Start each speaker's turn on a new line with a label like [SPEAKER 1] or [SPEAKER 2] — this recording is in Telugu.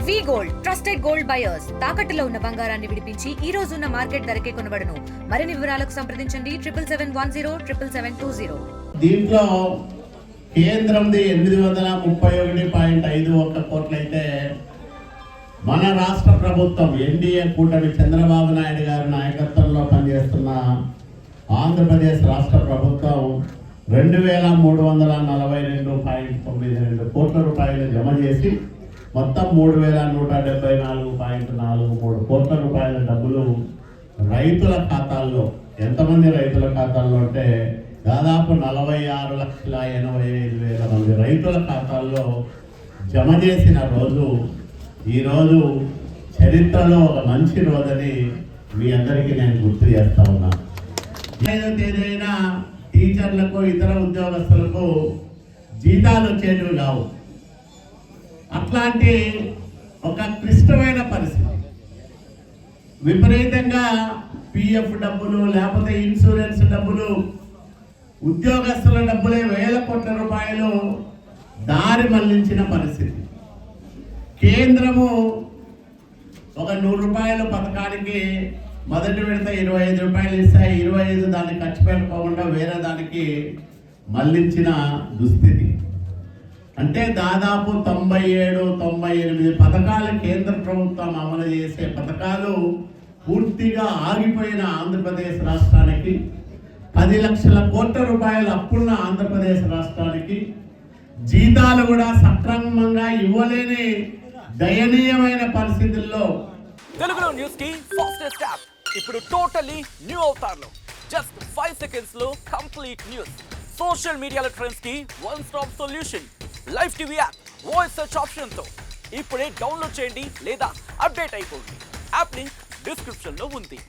[SPEAKER 1] వి గోల్డ్ ట్రస్టెడ్ గోల్డ్ బయర్స్ తాకట్టులో ఉన్న బంగారాన్ని విడిపించి ఈ రోజు ఉన్న మార్కెట్ ధరకే కొనబడును. మరిన్ని వివరాలకు సంప్రదించండి 77107720.
[SPEAKER 2] దీంట్లో కేంద్రంది 831.51 కోట్లయితే మన రాష్ట్ర ప్రభుత్వం ఎన్డీఏ కూటమి చంద్రబాబు నాయుడు గారి నాయకత్వంలో పనిచేస్తున్న ఆంధ్రప్రదేశ్ రాష్ట్ర ప్రభుత్వం 2342.92 కోట్ల రూపాయలు జమ చేసి మొత్తం 3174.43 కోట్ల రూపాయల డబ్బులు రైతుల ఖాతాల్లో, ఎంతమంది రైతుల ఖాతాల్లో అంటే దాదాపు 46,85,000 మంది రైతుల ఖాతాల్లో జమ చేసిన రోజు ఈరోజు చరిత్రలో ఒక మంచి రోజని మీ అందరికీ నేను గుర్తు చేస్తా ఉన్నా. 5వ తేదీన టీచర్లకు ఇతర ఉద్యోగస్తులకు జీతాలు వచ్చేటివి కావు. అట్లాంటి ఒక క్లిష్టమైన పరిస్థితి, విపరీతంగా పిఎఫ్ డబ్బులు లేకపోతే ఇన్సూరెన్స్ డబ్బులు, ఉద్యోగస్తుల డబ్బులే వేల కోట్ల రూపాయలు దారి మళ్లించిన పరిస్థితి. కేంద్రము ఒక 100 రూపాయల పథకానికి మొదటి విడత 25 రూపాయలు ఇస్తాయి, 25 దాన్ని ఖర్చు పెట్టుకోకుండా వేరే దానికి మళ్లించిన దుస్థితి. అంటే దాదాపు 97-98 పథకాలు కేంద్ర ప్రభుత్వం అమలు చేసే పథకాలు పూర్తిగా ఆగిపోయిన ఆంధ్రప్రదేశ్ రాష్ట్రానికి, 10 లక్షల కోట్ల రూపాయల అప్పున్న ఆంధ్రప్రదేశ్ రాష్ట్రానికి జీతాలు కూడా సక్రమంగా ఇవ్వలేని దయనీయమైన పరిస్థితుల్లో
[SPEAKER 3] తెలుగులో న్యూస్ కి ఫాస్టెస్ట్ యాప్ ఇప్పుడు టోటలీ న్యూ అవతార్లో జస్ట్ 5 సెకండ్స్ లో కంప్లీట్ న్యూస్. సోషల్ మీడియాలో ట్రెండ్స్ కి one stop solution. Live TV app voice search option తో ఇప్పుడే డౌన్లోడ్ చేయండి లేదా అప్డేట్ అయిపోండి. యాప్ లింక్ డిస్క్రిప్షన్ లో ఉంది.